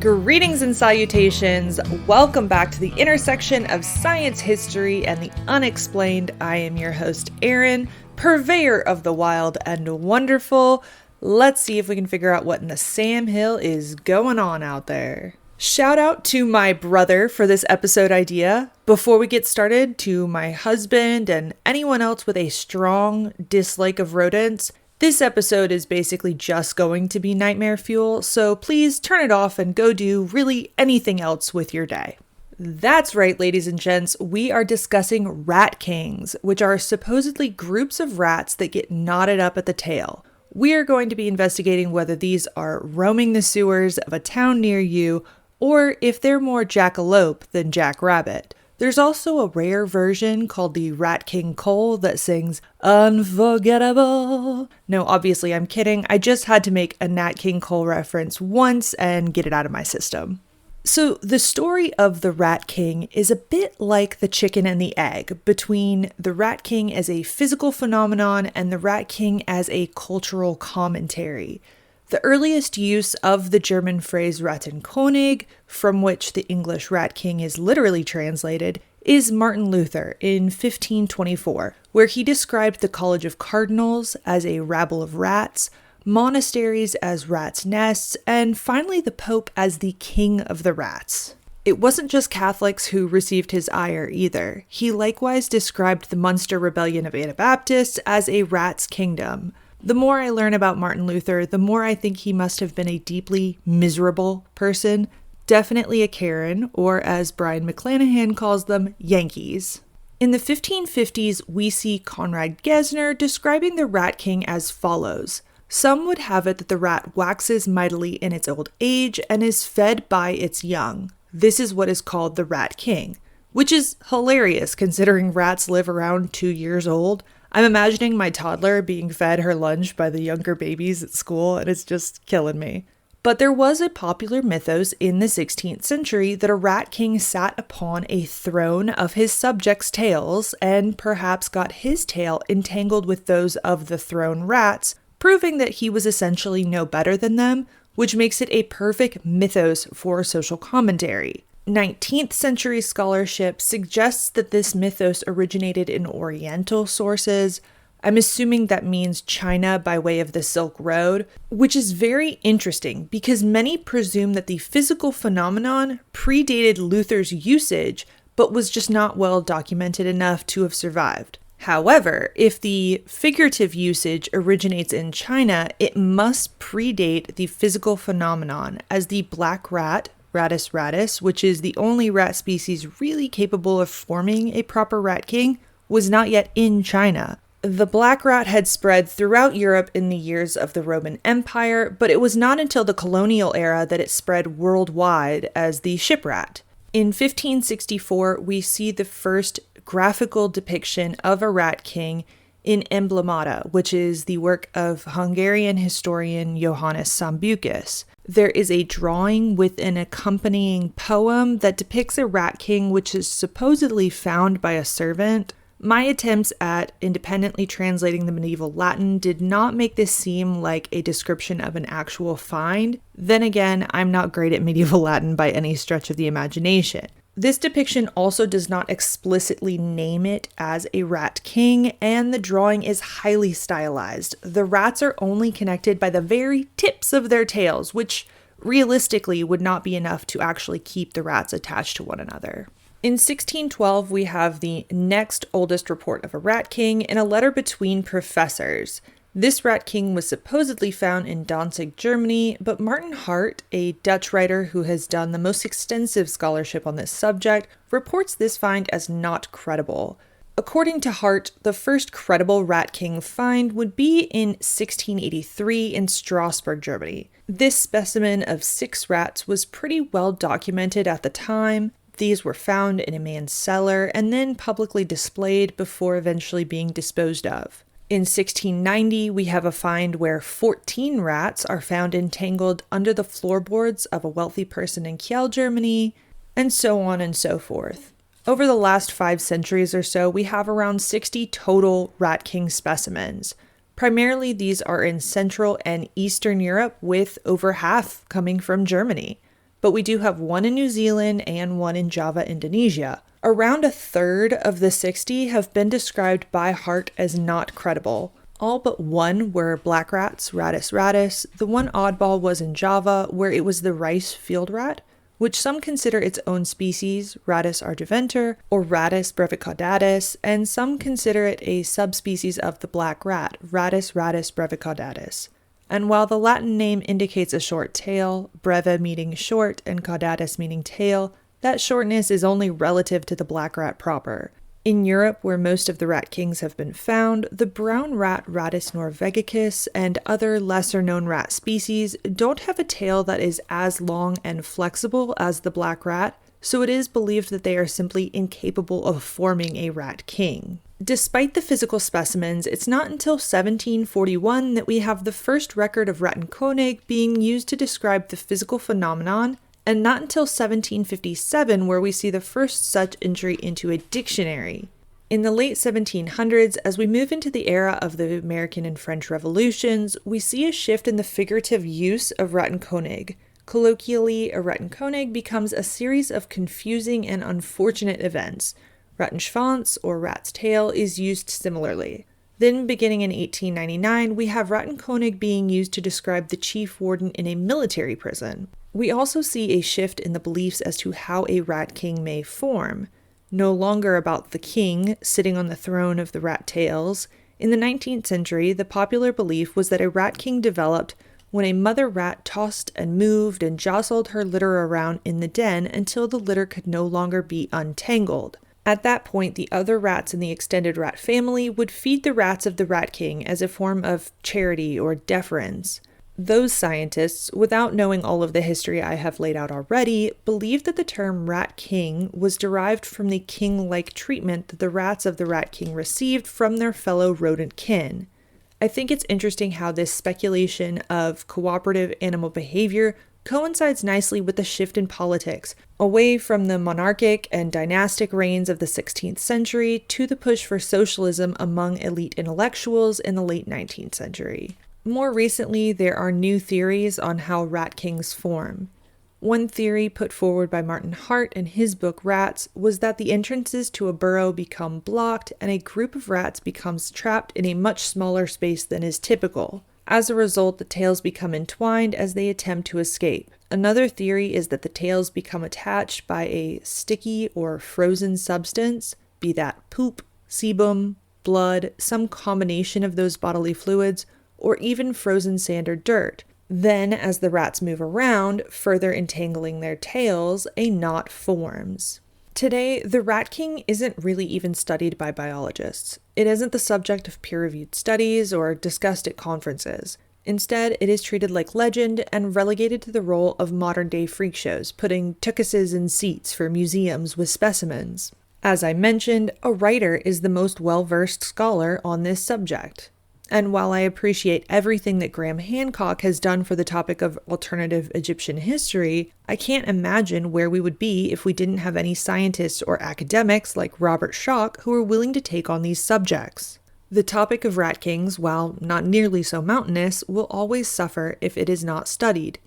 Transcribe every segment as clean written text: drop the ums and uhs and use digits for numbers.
Greetings and salutations. Welcome back to the intersection of science, history, and the unexplained. I am your host, Erin, purveyor of the wild and wonderful. Let's see if we can figure out what in the Sam Hill is going on out there. Shout out to my brother for this episode idea. Before we get started, to my husband and anyone else with a strong dislike of rodents, this episode is basically just going to be nightmare fuel, so please turn it off and go do really anything else with your day. That's right, ladies and gents, we are discussing rat kings, which are supposedly groups of rats that get knotted up at the tail. We are going to be investigating whether these are roaming the sewers of a town near you, or if they're more jackalope than jackrabbit. There's also a rare version called the Rat King Cole that sings Unforgettable. No, obviously I'm kidding. I just had to make a Nat King Cole reference once and get it out of my system. So the story of the Rat King is a bit like the chicken and the egg, between the Rat King as a physical phenomenon and the Rat King as a cultural commentary. The earliest use of the German phrase Rattenkönig, from which the English Rat King is literally translated, is Martin Luther in 1524, where he described the College of Cardinals as a rabble of rats, monasteries as rats' nests, and finally the Pope as the king of the rats. It wasn't just Catholics who received his ire either. He likewise described the Munster Rebellion of Anabaptists as a rat's kingdom. The more I learn about Martin Luther, the more I think he must have been a deeply miserable person, definitely a Karen, or as Brian McClanahan calls them, Yankees. In the 1550s, we see Conrad Gesner describing the Rat King as follows. Some would have it that the rat waxes mightily in its old age and is fed by its young. This is what is called the Rat King, which is hilarious considering rats live around 2 years old. I'm imagining my toddler being fed her lunch by the younger babies at school, and it's just killing me. But there was a popular mythos in the 16th century that a rat king sat upon a throne of his subjects' tails and perhaps got his tail entangled with those of the thrown rats, proving that he was essentially no better than them, which makes it a perfect mythos for social commentary. 19th century scholarship suggests that this mythos originated in Oriental sources. I'm assuming that means China by way of the Silk Road, which is very interesting because many presume that the physical phenomenon predated Luther's usage, but was just not well documented enough to have survived. However, if the figurative usage originates in China, it must predate the physical phenomenon, as the black rat, Rattus rattus, which is the only rat species really capable of forming a proper rat king, was not yet in China. The black rat had spread throughout Europe in the years of the Roman Empire, but it was not until the colonial era that it spread worldwide as the ship rat. In 1564, we see the first graphical depiction of a rat king in Emblemata, which is the work of Hungarian historian Johannes Sambucus. There is a drawing with an accompanying poem that depicts a rat king which is supposedly found by a servant. My attempts at independently translating the medieval Latin did not make this seem like a description of an actual find. Then again, I'm not great at medieval Latin by any stretch of the imagination. This depiction also does not explicitly name it as a rat king, and the drawing is highly stylized. The rats are only connected by the very tips of their tails, which realistically would not be enough to actually keep the rats attached to one another. In 1612, we have the next oldest report of a rat king in a letter between professors. This rat king was supposedly found in Danzig, Germany, but Maarten Hart, a Dutch writer who has done the most extensive scholarship on this subject, reports this find as not credible. According to Hart, the first credible rat king find would be in 1683 in Strasbourg, Germany. This specimen of 6 rats was pretty well documented at the time. These were found in a man's cellar and then publicly displayed before eventually being disposed of. In 1690, we have a find where 14 rats are found entangled under the floorboards of a wealthy person in Kiel, Germany, and so on and so forth. Over the last 5 centuries or so, we have around 60 total rat king specimens. Primarily, these are in Central and Eastern Europe, with over half coming from Germany. but we do have one in New Zealand and one in Java, Indonesia. Around a third of the 60 have been described by Hart as not credible. All but one were black rats, Rattus rattus. The one oddball was in Java, where it was the rice field rat, which some consider its own species, Rattus argiventer, or Rattus brevicaudatus, and some consider it a subspecies of the black rat, Rattus brevicaudatus. And while the Latin name indicates a short tail, breve meaning short and caudatus meaning tail, that shortness is only relative to the black rat proper. In Europe, where most of the rat kings have been found, the brown rat Rattus norvegicus and other lesser-known rat species don't have a tail that is as long and flexible as the black rat, so it is believed that they are simply incapable of forming a rat king. Despite the physical specimens, it's not until 1741 that we have the first record of Rattenkönig being used to describe the physical phenomenon, and not until 1757 where we see the first such entry into a dictionary. In the late 1700s, as we move into the era of the American and French Revolutions, we see a shift in the figurative use of Rattenkönig. Colloquially, a Rattenkönig becomes a series of confusing and unfortunate events. Rattenschwanz, or rat's tail, is used similarly. Then, beginning in 1899, we have Rattenkönig being used to describe the chief warden in a military prison. We also see a shift in the beliefs as to how a rat king may form. No longer about the king sitting on the throne of the rat tails. In the 19th century, the popular belief was that a rat king developed when a mother rat tossed and moved and jostled her litter around in the den until the litter could no longer be untangled. At that point, the other rats in the extended rat family would feed the rats of the rat king as a form of charity or deference. Those scientists, without knowing all of the history I have laid out already, believed that the term rat king was derived from the king-like treatment that the rats of the rat king received from their fellow rodent kin. I think it's interesting how this speculation of cooperative animal behavior coincides nicely with the shift in politics, away from the monarchic and dynastic reigns of the 16th century to the push for socialism among elite intellectuals in the late 19th century. More recently, there are new theories on how rat kings form. One theory put forward by Maarten't Hart in his book Rats was that the entrances to a burrow become blocked and a group of rats becomes trapped in a much smaller space than is typical. As a result, the tails become entwined as they attempt to escape. Another theory is that the tails become attached by a sticky or frozen substance, be that poop, sebum, blood, some combination of those bodily fluids, or even frozen sand or dirt. Then, as the rats move around, further entangling their tails, a knot forms. Today, the rat king isn't really even studied by biologists. It isn't the subject of peer-reviewed studies or discussed at conferences. Instead, it is treated like legend and relegated to the role of modern-day freak shows, putting tuchuses in seats for museums with specimens. As I mentioned, a writer is the most well-versed scholar on this subject. And while I appreciate everything that Graham Hancock has done for the topic of alternative Egyptian history, I can't imagine where we would be if we didn't have any scientists or academics like Robert Schoch who are willing to take on these subjects. The topic of rat kings, while not nearly so mountainous, will always suffer if it is not studied.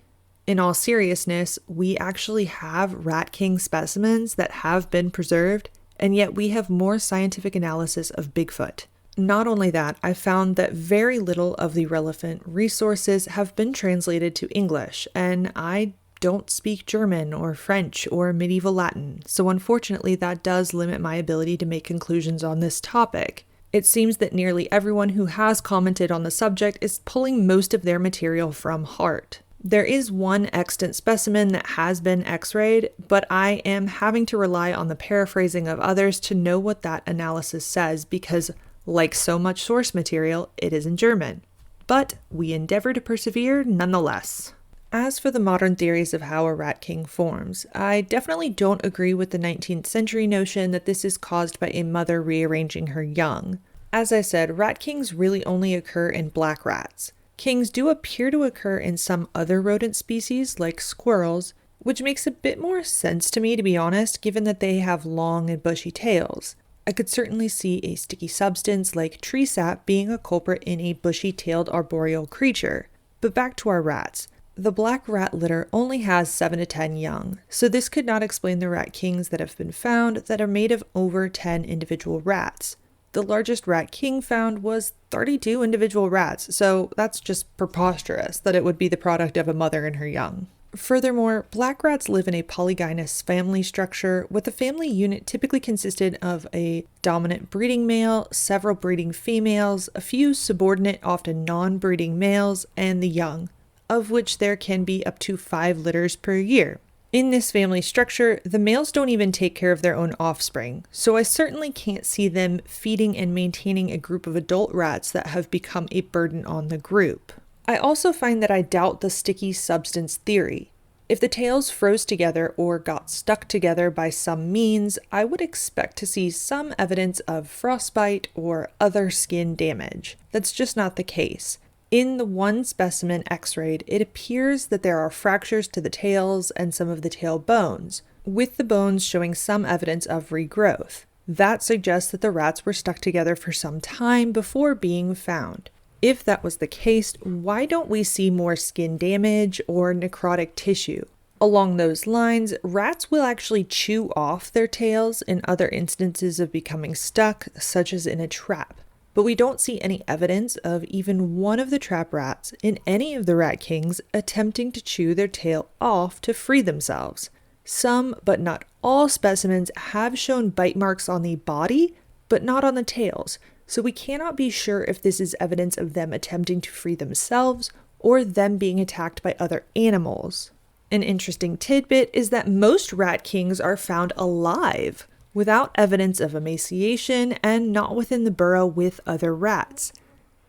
In all seriousness, we actually have rat king specimens that have been preserved, and yet we have more scientific analysis of Bigfoot. Not only that, I found that very little of the relevant resources have been translated to English, and I don't speak German or French or medieval Latin, so unfortunately that does limit my ability to make conclusions on this topic. It seems that nearly everyone who has commented on the subject is pulling most of their material from Hart. There is one extant specimen that has been x-rayed, but I am having to rely on the paraphrasing of others to know what that analysis says because, like so much source material, it is in German. But we endeavor to persevere nonetheless. As for the modern theories of how a rat king forms, I definitely don't agree with the 19th century notion that this is caused by a mother rearranging her young. As I said, rat kings really only occur in black rats. Kings do appear to occur in some other rodent species, like squirrels, which makes a bit more sense to me, to be honest, given that they have long and bushy tails. I could certainly see a sticky substance like tree sap being a culprit in a bushy-tailed arboreal creature. But back to our rats. the black rat litter only has 7 to 10 young, so this could not explain the rat kings that have been found that are made of over 10 individual rats. The largest rat king found was 32 individual rats, so that's just preposterous that it would be the product of a mother and her young. Furthermore, black rats live in a polygynous family structure, with the family unit typically consisted of a dominant breeding male, several breeding females, a few subordinate, often non-breeding males, and the young, of which there can be up to 5 litters per year. In this family structure, the males don't even take care of their own offspring, so I certainly can't see them feeding and maintaining a group of adult rats that have become a burden on the group. I also find that I doubt the sticky substance theory. If the tails froze together or got stuck together by some means, I would expect to see some evidence of frostbite or other skin damage. That's just not the case. In the one specimen x-rayed, it appears that there are fractures to the tails and some of the tail bones, with the bones showing some evidence of regrowth. That suggests that the rats were stuck together for some time before being found. If that was the case, why don't we see more skin damage or necrotic tissue? Along those lines, rats will actually chew off their tails in other instances of becoming stuck, such as in a trap. But we don't see any evidence of even one of the trap rats in any of the rat kings attempting to chew their tail off to free themselves. Some, but not all specimens have shown bite marks on the body, but not on the tails, so we cannot be sure if this is evidence of them attempting to free themselves or them being attacked by other animals. An interesting tidbit is that most rat kings are found alive, without evidence of emaciation and not within the burrow with other rats.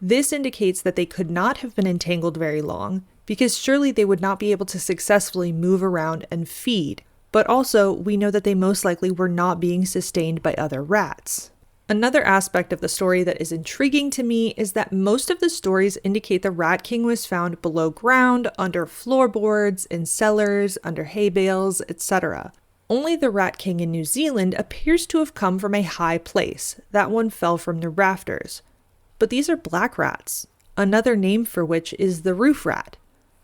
This indicates that they could not have been entangled very long, because surely they would not be able to successfully move around and feed. But also, we know that they most likely were not being sustained by other rats. Another aspect of the story that is intriguing to me is that most of the stories indicate the Rat King was found below ground, under floorboards, in cellars, under hay bales, etc. Only the Rat King in New Zealand appears to have come from a high place. That one fell from the rafters. But these are black rats, another name for which is the roof rat.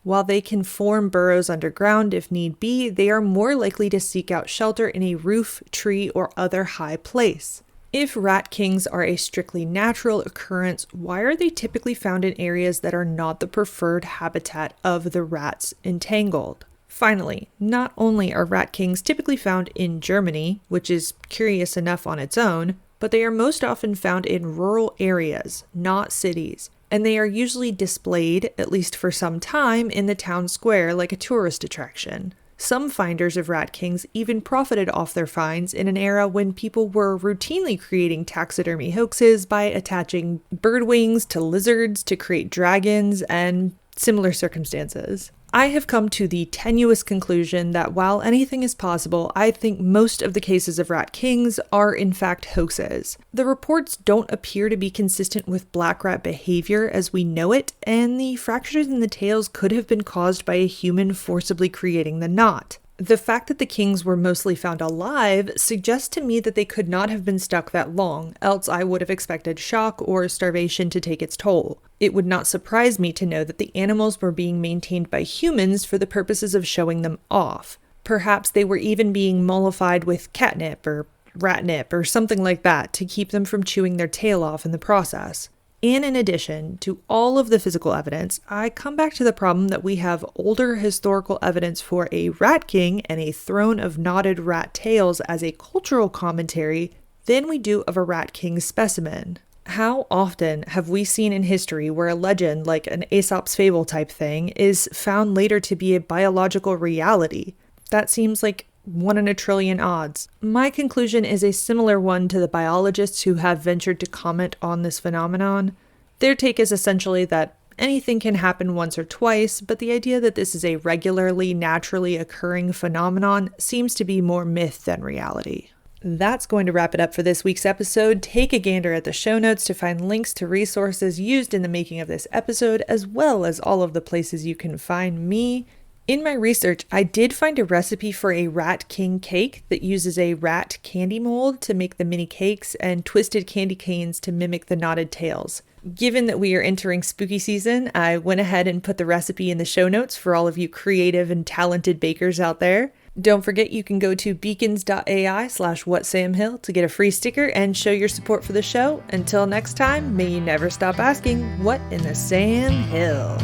While they can form burrows underground if need be, they are more likely to seek out shelter in a roof, tree, or other high place. If rat kings are a strictly natural occurrence, why are they typically found in areas that are not the preferred habitat of the rats entangled? Finally, not only are rat kings typically found in Germany, which is curious enough on its own, but they are most often found in rural areas, not cities, and they are usually displayed, at least for some time, in the town square like a tourist attraction. Some finders of rat kings even profited off their finds in an era when people were routinely creating taxidermy hoaxes by attaching bird wings to lizards to create dragons and similar circumstances. I have come to the tenuous conclusion that while anything is possible, I think most of the cases of rat kings are in fact hoaxes. The reports don't appear to be consistent with black rat behavior as we know it, and the fractures in the tails could have been caused by a human forcibly creating the knot. The fact that the kings were mostly found alive suggests to me that they could not have been stuck that long, else I would have expected shock or starvation to take its toll. It would not surprise me to know that the animals were being maintained by humans for the purposes of showing them off. Perhaps they were even being mollified with catnip or ratnip or something like that to keep them from chewing their tail off in the process. And in addition to all of the physical evidence, I come back to the problem that we have older historical evidence for a rat king and a throne of knotted rat tails as a cultural commentary than we do of a rat king specimen. How often have we seen in history where a legend, like an Aesop's fable type thing, is found later to be a biological reality? That seems like 1 in a trillion odds. My conclusion is a similar one to the biologists who have ventured to comment on this phenomenon. Their take is essentially that anything can happen once or twice, but the idea that this is a regularly, naturally occurring phenomenon seems to be more myth than reality. That's going to wrap it up for this week's episode. Take a gander at the show notes to find links to resources used in the making of this episode, as well as all of the places you can find me. In my research, I did find a recipe for a rat king cake that uses a rat candy mold to make the mini cakes and twisted candy canes to mimic the knotted tails. Given that we are entering spooky season, I went ahead and put the recipe in the show notes for all of you creative and talented bakers out there. Don't forget you can go to beacons.ai/whatsamhill to get a free sticker and show your support for the show. Until next time, may you never stop asking, what in the Sam Hill?